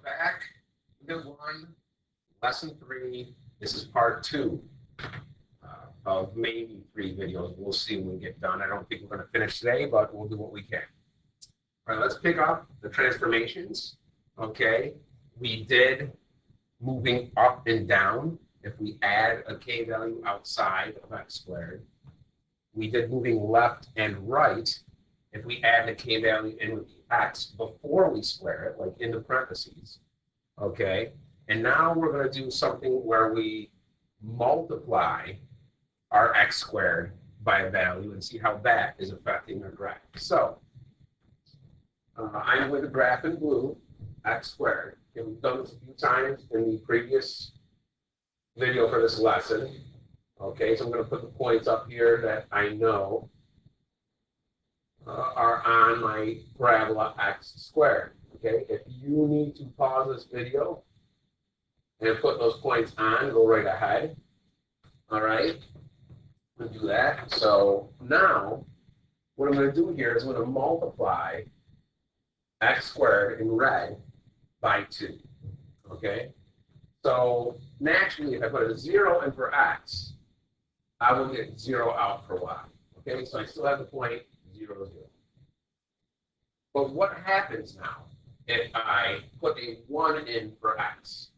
back. Unit 1, Lesson 3. This is part 2 of maybe 3 videos. We'll see when we get done. I don't think we're going to finish today, but we'll do what we can. All right, let's pick up the transformations. Okay, we did moving up and down. If we add a k value outside of x squared, we did moving left and right. If we add the k value in with the x before we square it, like in the parentheses, okay? And now we're going to do something where we multiply our x squared by a value and see how that is affecting our graph. So I'm with the graph in blue, x squared. Okay, we've done this a few times in the previous video for this lesson. Okay, so I'm going to put the points up here that I know are on my parabola x squared. Okay, if you need to pause this video and put those points on, go right ahead. All right, we'll do that. So now what I'm going to do here is I'm going to multiply x squared in red by 2. Okay, so naturally, if I put a 0 in for x, I will get 0 out for y. Okay, so I still have the point 0, 0. But what happens now if I put a 1 in for x?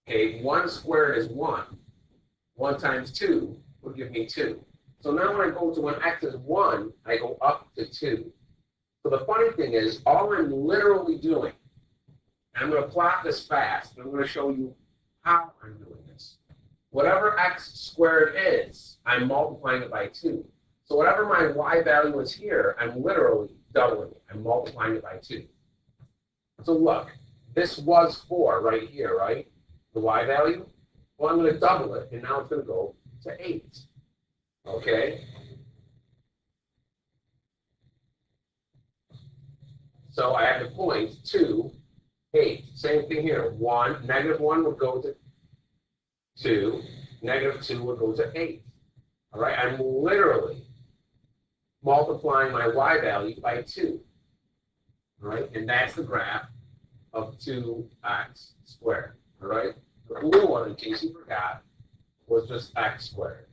Okay, 1 squared is 1. 1 times 2 will give me 2. So now when I go to when x is 1, I go up to 2. So the funny thing is, all I'm literally doing, and I'm going to plot this fast, and I'm going to show you how I'm doing this. Whatever x squared is, I'm multiplying it by 2. So whatever my y value is here, I'm literally doubling it. I'm multiplying it by 2. So look, this was 4 right here, right? The y value. Well, I'm going to double it, and now it's going to go to 8. Okay? So I have the points 2, 8. Same thing here. 1, negative 1 would go to 2. Negative 2 would go to 8. All right? I'm literally multiplying my y value by 2. All right? And that's the graph of 2x squared. All right? The blue one, in case you forgot, was just x squared.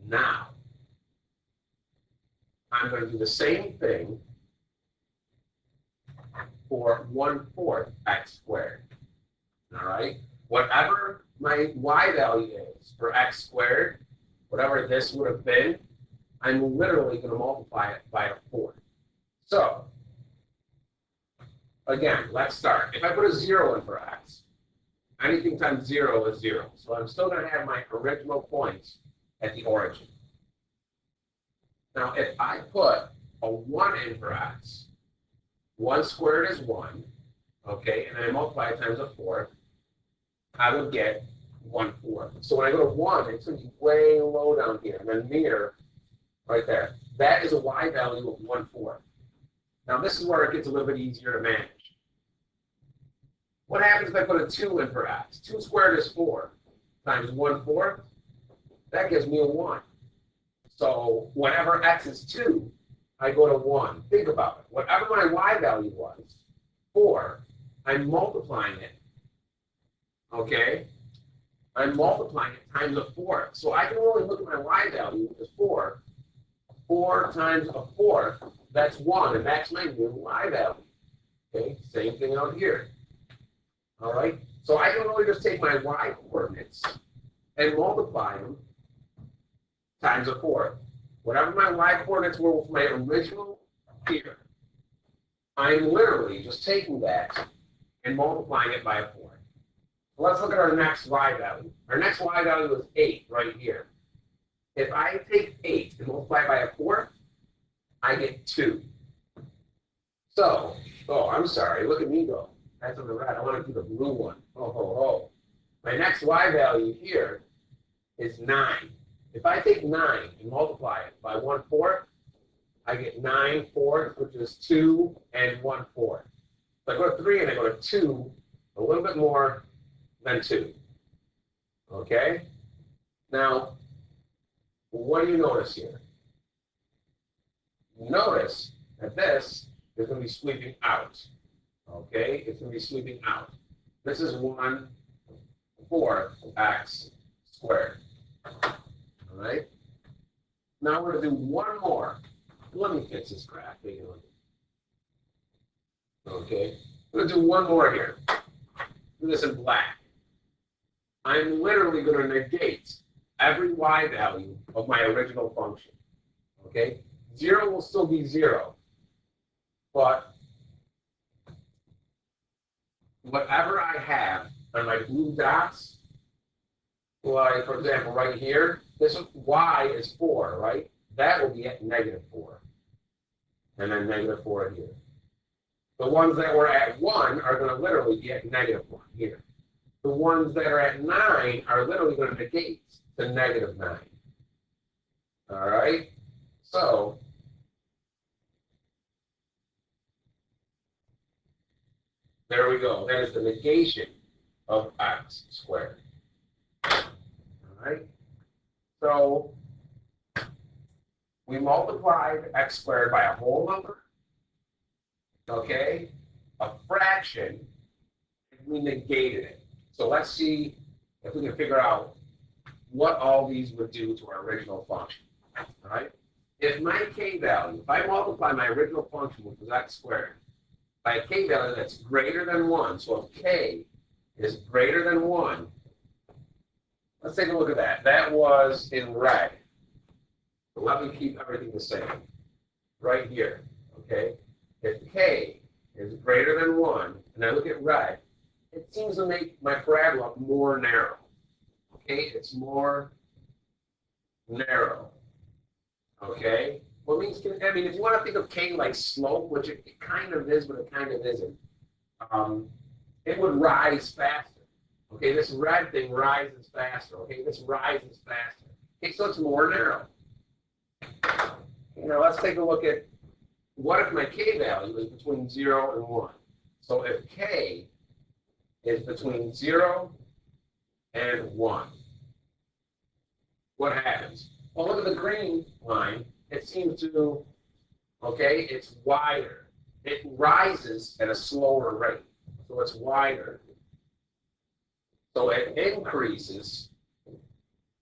Now, I'm going to do the same thing for 1/4 x squared. All right? Whatever my y value is for x squared, whatever this would have been, I'm literally going to multiply it by a 4. So, again, let's start. If I put a 0 in for x, anything times 0 is 0. So I'm still going to have my original points at the origin. Now, if I put a 1 in for x, 1 squared is 1, okay, and I multiply it times a 4, I would get 1/4. So when I go to 1, it's going to be way low down here, and then near, right there. That is a y value of 1/4. Now this is where it gets a little bit easier to manage. What happens if I put a 2 in for x? 2 squared is 4 times 1/4. That gives me a 1. So whenever x is 2, I go to 1. Think about it. Whatever my y value was, 4, I'm multiplying it. Okay? I'm multiplying it times a 4. So I can only look at my y value as 4. 4 times a 4, that's 1, and that's my new y value. Okay? Same thing out here. All right? So I can only just take my y coordinates and multiply them times a 4. Whatever my y coordinates were with my original here, I'm literally just taking that and multiplying it by a 4. So let's look at our next y value. Our next y value is 8 right here. If I take 8 and multiply by a 4, I get 2. So, oh, I'm sorry, look at me go. That's on the red. I want to do the blue one. Oh, ho, ho. My next y value here is 9. If I take 9 and multiply it by 1/4, I get 9/4, which is 2 and 1/4. If I go to 3 and I go to 2, a little bit more than 2. Okay? Now, what do you notice here? Notice that this is going to be sweeping out. Okay, it's going to be sweeping out. This is 1/4 x squared. All right. Now we're going to do one more. Let me fix this graph. Okay, we're going to do one more here. Do this in black. I'm literally going to negate every y value of my original function. Okay, 0 will still be 0, but whatever I have on my blue dots, like for example right here, this y is 4, right? That will be at -4, and then -4 here. The ones that were at 1 are going to literally be at -1 here. The ones that are at 9 are literally going to negate to -9. All right? So, there we go. That is the negation of x squared. All right? So, we multiplied x squared by a whole number, okay? A fraction, and we negated it. So let's see if we can figure out what all these would do to our original function. All right? If my k value, if I multiply my original function, which was x squared, by a k value that's greater than 1, so if k is greater than 1, let's take a look at that. That was in red. So let me keep everything the same. Right here, okay? If k is greater than 1, and I look at red, it seems to make my parabola more narrow. Okay, it's more narrow. Okay, what means, I mean, if you want to think of k like slope, which it kind of is, but it kind of isn't, it would rise faster. Okay, this red thing rises faster. Okay, this rises faster. Okay, so it's more narrow. Now let's take a look at what if my k value is between 0 and 1. So if k is between 0 and 1, what happens? Well, look at the green line. It seems to, okay, it's wider. It rises at a slower rate. So it's wider. So it increases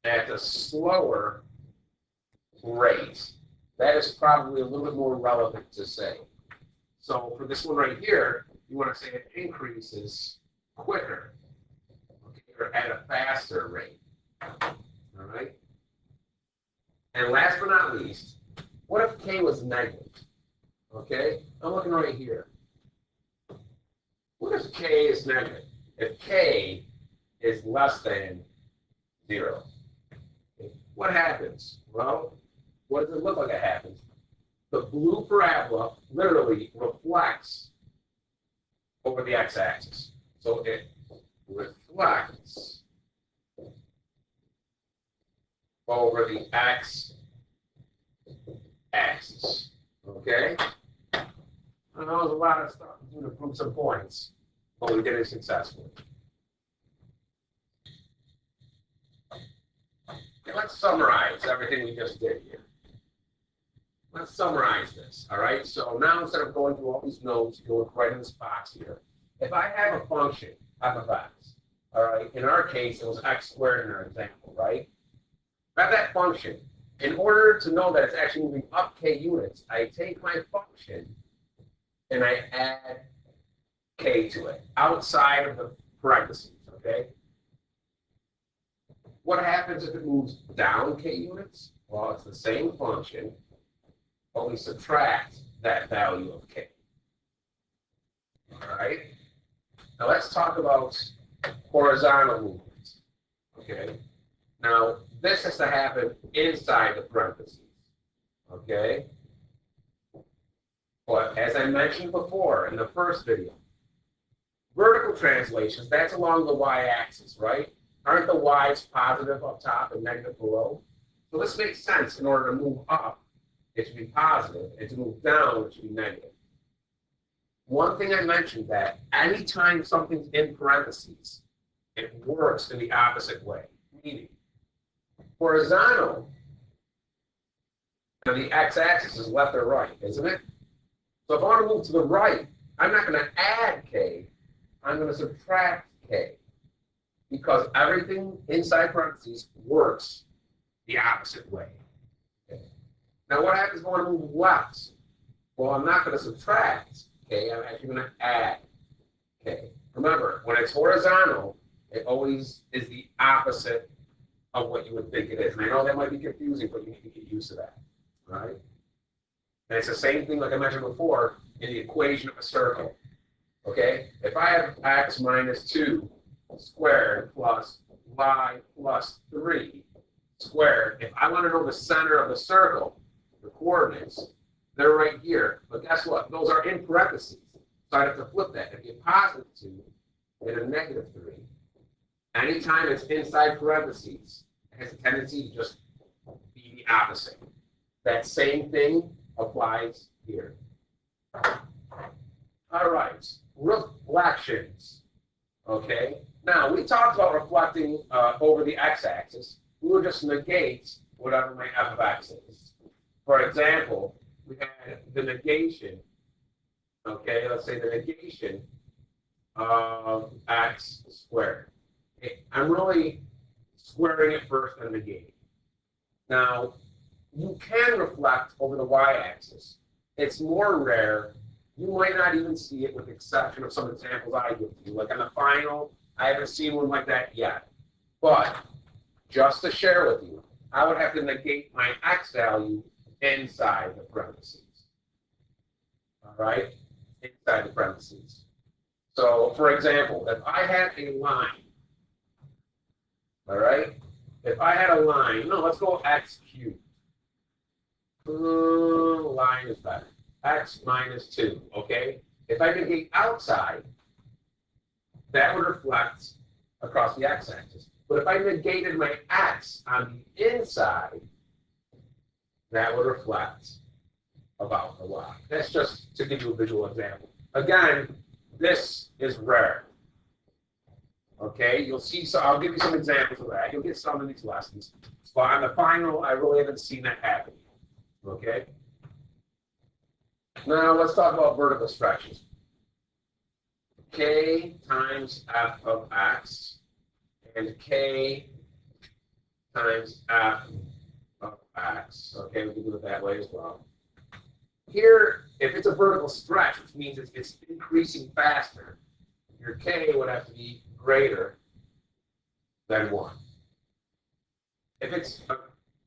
at a slower rate. That is probably a little bit more relevant to say. So for this one right here, you want to say it increases quicker, okay, or at a faster rate. All right? And last but not least, what if k was negative? Okay, I'm looking right here. What if k is negative? If k is less than 0, okay, what happens? Well, what does it look like it happens? The blue parabola literally reflects over the x-axis. So it reflects over the x-axis. Okay? I know there's a lot of stuff to do to prove some points, but we did it successfully. Okay, let's summarize everything we just did here. Let's summarize this, all right? So now instead of going through all these notes, you look right in this box here. If I have a function, f of x, all right? In our case, it was x squared in our example, right? If I have that function, in order to know that it's actually moving up k units, I take my function and I add k to it, outside of the parentheses, okay? What happens if it moves down k units? Well, it's the same function, but we subtract that value of k. All right? Now let's talk about horizontal movements. Okay? Now, this has to happen inside the parentheses. Okay? But as I mentioned before in the first video, vertical translations, that's along the y-axis, right? Aren't the y's positive up top and negative below? So this makes sense. In order to move up, it should be positive, and to move down, it should be negative. One thing I mentioned, that anytime something's in parentheses, it works in the opposite way. Meaning, horizontal, and the x-axis is left or right, isn't it? So if I want to move to the right, I'm not going to add k, I'm going to subtract k, because everything inside parentheses works the opposite way. Okay. Now what happens when I move left? Well, I'm not going to subtract k, I'm actually going to add k. Remember, when it's horizontal, it always is the opposite of what you would think it is. And I know that might be confusing, but you need to get used to that, right? And it's the same thing like I mentioned before in the equation of a circle, okay? If I have x minus 2 squared plus y plus 3 squared, if I want to know the center of the circle, the coordinates, they're right here. But guess what? Those are in parentheses. So I'd have to flip that. It'd be a positive 2 and a negative 3. Anytime it's inside parentheses, it has a tendency to just be the opposite. That same thing applies here. All right, reflections. Okay, now we talked about reflecting over the x-axis. We would just negate whatever my f of x is. For example, we had the negation. Okay, let's say the negation of x squared. Okay, I'm really squaring it first and negating. Now, you can reflect over the y-axis. It's more rare. You might not even see it, with the exception of some examples I give you. Like on the final, I haven't seen one like that yet. But just to share with you, I would have to negate my x value inside the parentheses. All right? Inside the parentheses. So, for example, if I had a line, all right? If I had a line, no, let's go x cubed. Line is better. X minus 2, okay? If I negate outside, that would reflect across the x-axis. But if I negated my x on the inside, that would reflect about the y. That's just to give you a visual example. Again, this is rare. Okay, you'll see, so I'll give you some examples of that. You'll get some in these lessons. But on the final, I really haven't seen that happen. Okay? Now let's talk about vertical stretches. K times f of x and k times f of x. Okay, we can do it that way as well. Here, if it's a vertical stretch, which means it's increasing faster, your k would have to be greater than 1. If it's a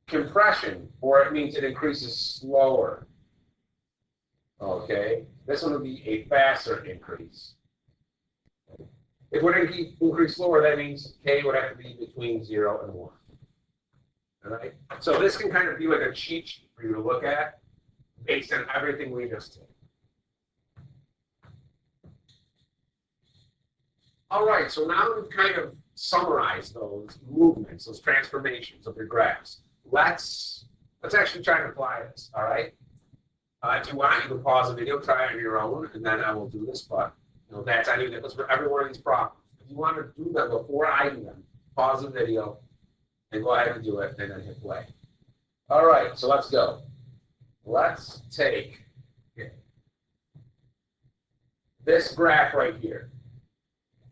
compression, or it means it increases slower, okay, this one would be a faster increase. If we're going to increase slower, that means k would have to be between 0 and 1. All right? So this can kind of be like a cheat sheet for you to look at based on everything we just did. All right, so now we've kind of summarized those movements, those transformations of your graphs. Let's actually try to apply this, all right? If you want, you can pause the video, try it on your own, and then I will do this, but that's I need it. That's for every one of these problems. If you want to do them before I do them, pause the video and go ahead and do it, and then hit play. All right, so let's go. Let's take this graph right here.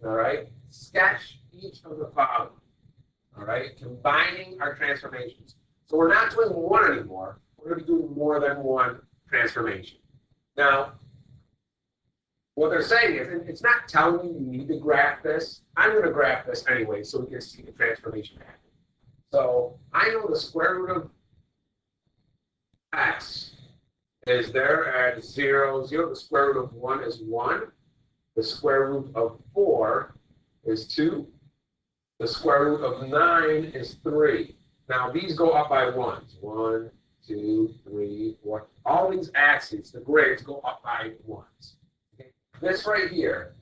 All right, sketch each of the following. All right, combining our transformations. So we're not doing one anymore. We're going to be doing more than one transformation. Now, what they're saying is, it's not telling you need to graph this. I'm going to graph this anyway so we can see the transformation happen. So I know the square root of x is there at 0, 0. The square root of 1 is 1. The square root of 4 is 2. The square root of 9 is 3. Now these go up by 1s. 1, 2, 3, 4. All these axes, the grids, go up by 1s. Okay. This right here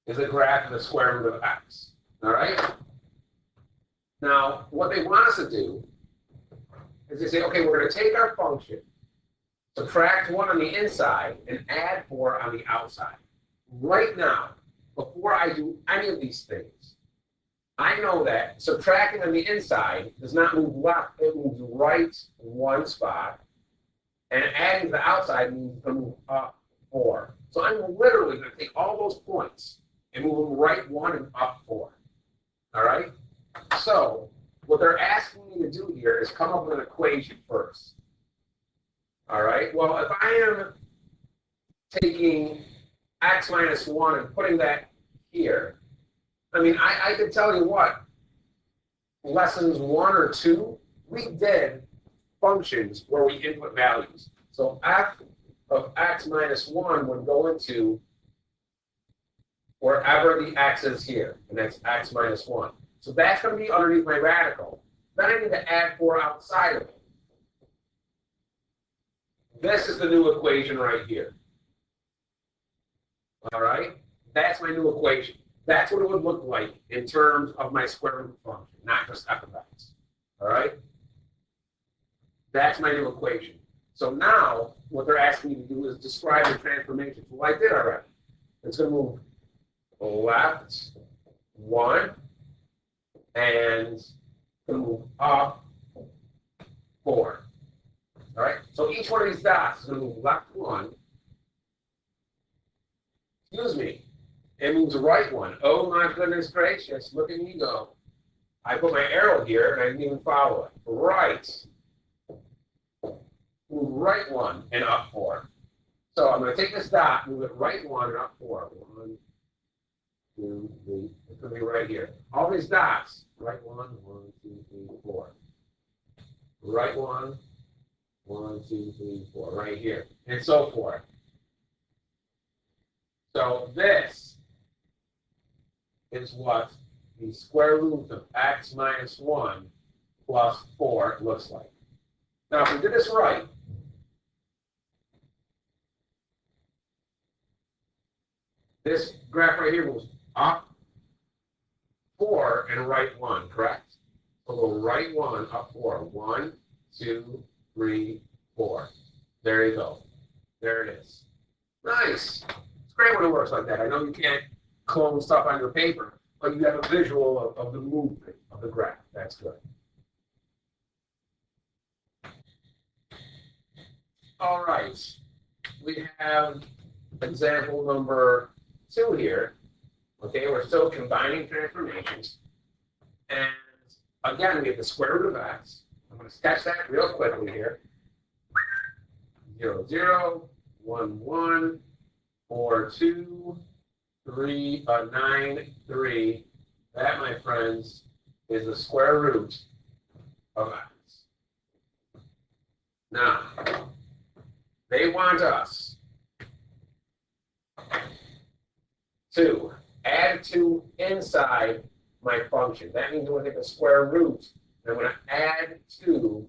is a graph of the square root of x. All right? Now, what they want us to do is they say, okay, we're going to take our function, subtract 1 on the inside, and add 4 on the outside. Right now, before I do any of these things, I know that subtracting on the inside does not move left, it moves right 1 spot, and adding to the outside means to move up 4. So I'm literally going to take all those points and move them right 1 and up 4. All right? So what they're asking me to do here is come up with an equation first. All right? Well, if I am taking x minus 1 and putting that here, I mean, I could tell you what, lessons 1 or 2, we did functions where we input values. So f of x minus 1 would go into wherever the x is here, and that's x minus 1. So that's going to be underneath my radical. Then I need to add 4 outside of it. This is the new equation right here. All right? That's my new equation. That's what it would look like in terms of my square root function, not just f of x. All right? That's my new equation. So now, what they're asking me to do is describe the transformations. Well, I did already. It's going to move left 1 and it's going to move up 4. All right? So each one of these dots is going to move left 1. Excuse me. It moves right 1. Oh my goodness gracious. Look at me go. I put my arrow here and I didn't even follow it. Right. Move right 1 and up 4. So I'm going to take this dot, move it right 1 and up 4. 1, 2, 3. It's going to be right here. All these dots. Right 1, 1, 2, 3, 4. Right 1, 1, 2, 3, 4. Right here. And so forth. So this is what the square root of x minus 1 plus 4 looks like. Now, if we did this right, this graph right here goes up 4 and right 1, correct? So we'll go right 1, up 4. 1, 2, 3, 4. There you go. There it is. Nice. It's great when it works like that. I know you can't clone stuff on your paper, but you have a visual of the movement of the graph. That's good. All right. We have example number 2 here. Okay, we're still combining transformations. And again, we have the square root of x. I'm going to sketch that real quickly here. 0, 0, 1, 1, 4, 2, 3, 9, 3. That, my friends, is the square root of x. Now, they want us to add 2 inside my function. That means I'm going to take the square root, and I'm going to add 2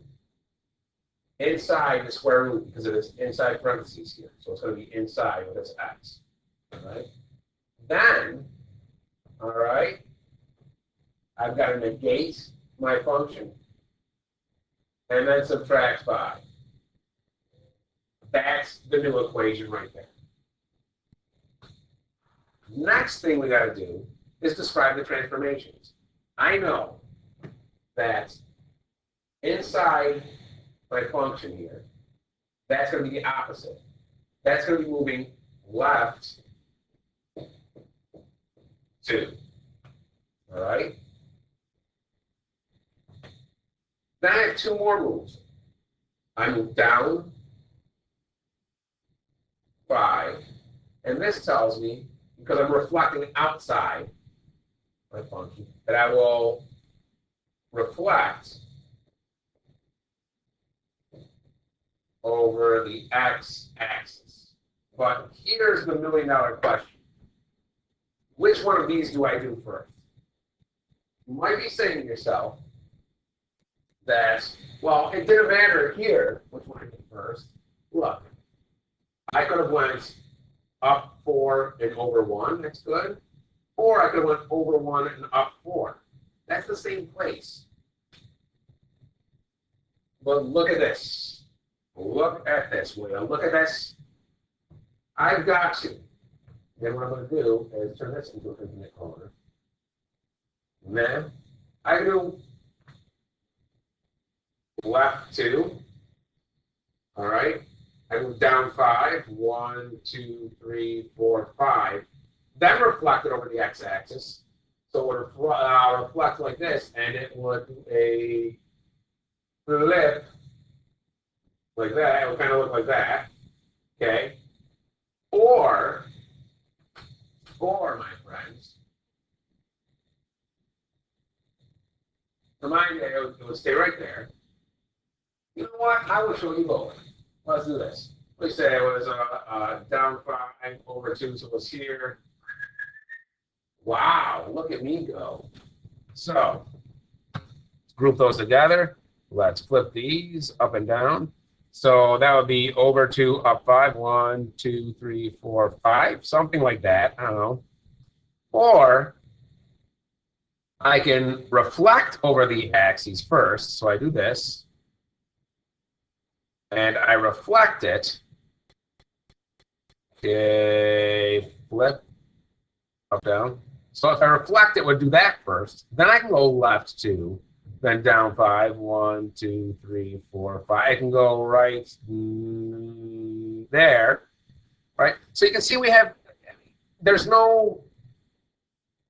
inside the square root because it is inside parentheses here. So it's going to be inside of this x. All right? Then, all right, I've got to negate my function and then subtract 5. That's the new equation right there. Next thing we got to do is describe the transformations. I know that inside my function here, that's going to be the opposite. That's going to be moving left 2. All right? Then I have 2 more moves. I move down 5, and this tells me, because I'm reflecting outside my function, that I will reflect over the x-axis. But here's the million-dollar question. Which one of these do I do first? You might be saying to yourself that, well, it didn't matter here which one I did first. Look, I could have went up 4 and over 1. That's good. Or I could have went over 1 and up 4. That's the same place. But look at this. Look at this, Will. Look at this. I've got to. Then what I'm going to do is turn this into an infinite corner. And then I can do left 2. All right. I move down 5, 1, 2, 3, 4, 5. Then reflect it over the x-axis. So it would reflect like this, and it would do a flip like that. It would kind of look like that. Okay? Or my friends, remind me, it would stay right there. You know what? I will show you both. Let's do this. Let's say it was down 5 over 2, so it was here. Wow, look at me go. So, let's group those together. Let's flip these up and down. So that would be over 2, up 5, 1, 2, 3, 4, 5, something like that. I don't know. Or I can reflect over the axes first. So I do this. And I reflect it. Okay, flip, up, down. So if I reflect it, would do that first. Then I can go left 2, then down 5, 1, 2, 3, 4, 5. I can go right there, right? So you can see there's no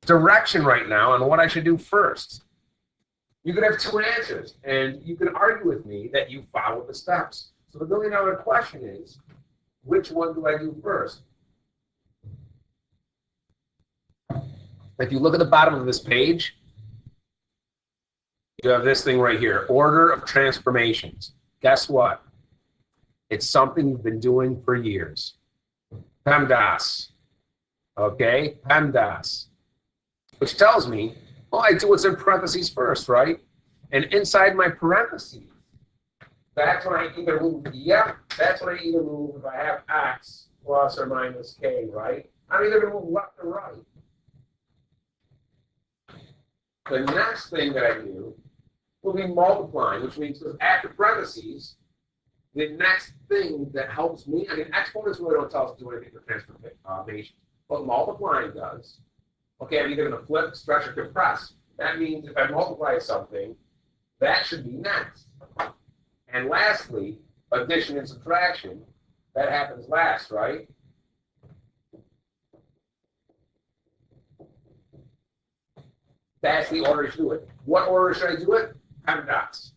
direction right now on what I should do first. You could have 2 answers, and you can argue with me that you follow the steps. So the $1 million question is, which one do I do first? If you look at the bottom of this page, you have this thing right here, order of transformations. Guess what? It's something you've been doing for years. PEMDAS. Okay? PEMDAS. Which tells me, well, I do what's in parentheses first, right? And inside my parentheses, that's when I either move, that's when I either move if I have x plus or minus k, right? I'm either going to move left or right. The next thing that I do will be multiplying, which means after parentheses, the next thing that helps me, I mean, exponents really don't tell us to do anything for transformation, but multiplying does. Okay, I'm either going to flip, stretch, or compress. That means if I multiply something, that should be next. And lastly, addition and subtraction, that happens last, right? That's the order to do it. What order should I do it? PEMDAS.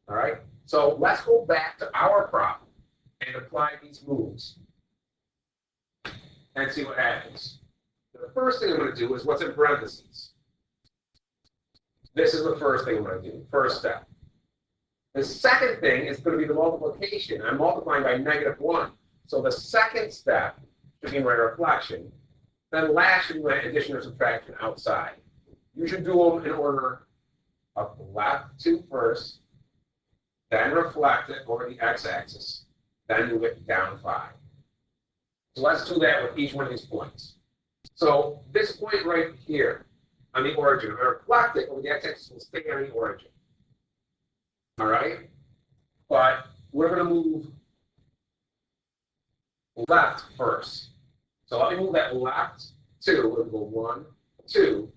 All right? So let's go back to our problem and apply these moves and see what happens. The first thing I'm going to do is what's in parentheses. This is the first thing I'm going to do, first step. The second thing is going to be the multiplication. I'm multiplying by -1. So the second step should be my reflection. Then last should be my addition or subtraction outside. You should do them in order of left 2 first, then reflect it over the x-axis, then move it down 5. So let's do that with each one of these points. So this point right here on the origin, I reflect it over the x-axis will stay on the origin. All right? But we're going to move left first. So let me move that left 2. We'll go 1, 2.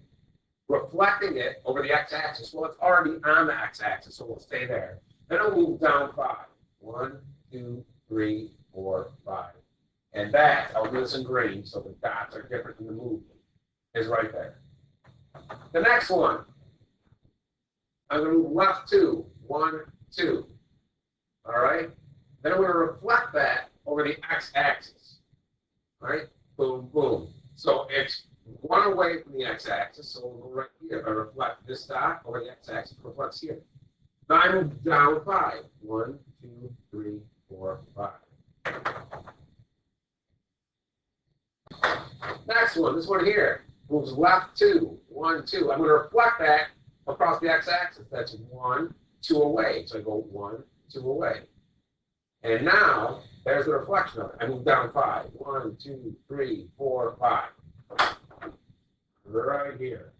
Reflecting it over the x-axis. Well, it's already on the x-axis, so we'll stay there. Then I'll move down 5. 1, 2, 3, 4, 5. And that, I'll do this in green, so the dots are different than the movement, is right there. The next one, I'm going to move left 2. 1, 2. All right? Then I'm going to reflect that over the x-axis. All right? Boom, boom. So it's 1 away from the x-axis, so we'll go right here. If I reflect this dot over the x-axis, it reflects here. Now I move down 5. 1, 2, 3, 4, 5. Next one, this one here, moves left 2. 1, 2. I'm going to reflect that across the x-axis. That's 1, 2 away. So I go 1, 2 away. And now, there's the reflection of it. I move down 5. 1, 2, 3, 4, 5. Right here.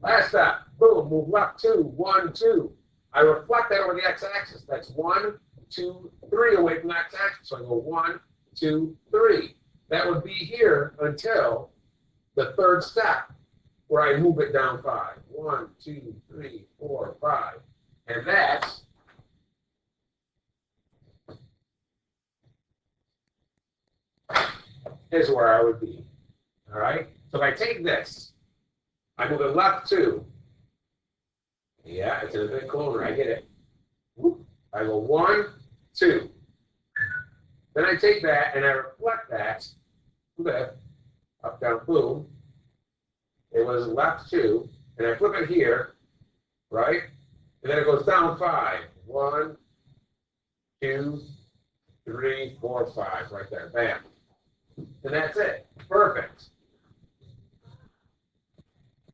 Last step. Boom. Move left 2. 1, 2. I reflect that over the x-axis. That's 1, 2, 3 away from the x-axis. So I go 1, 2, 3. That would be here until the third step, where I move it down 5. 1, 2, 3, 4, 5. And that's is where I would be. All right? So if I take this, I move it left 2. Yeah, it's in a bit closer. I get it. Whoop. I go 1, 2. Then I take that and I reflect that. Flip. Up, down, boom. It was left 2. And I flip it here. Right? And then it goes down 5. 1, 2, 3, 4, 5. Right there. Bam. And that's it. Perfect.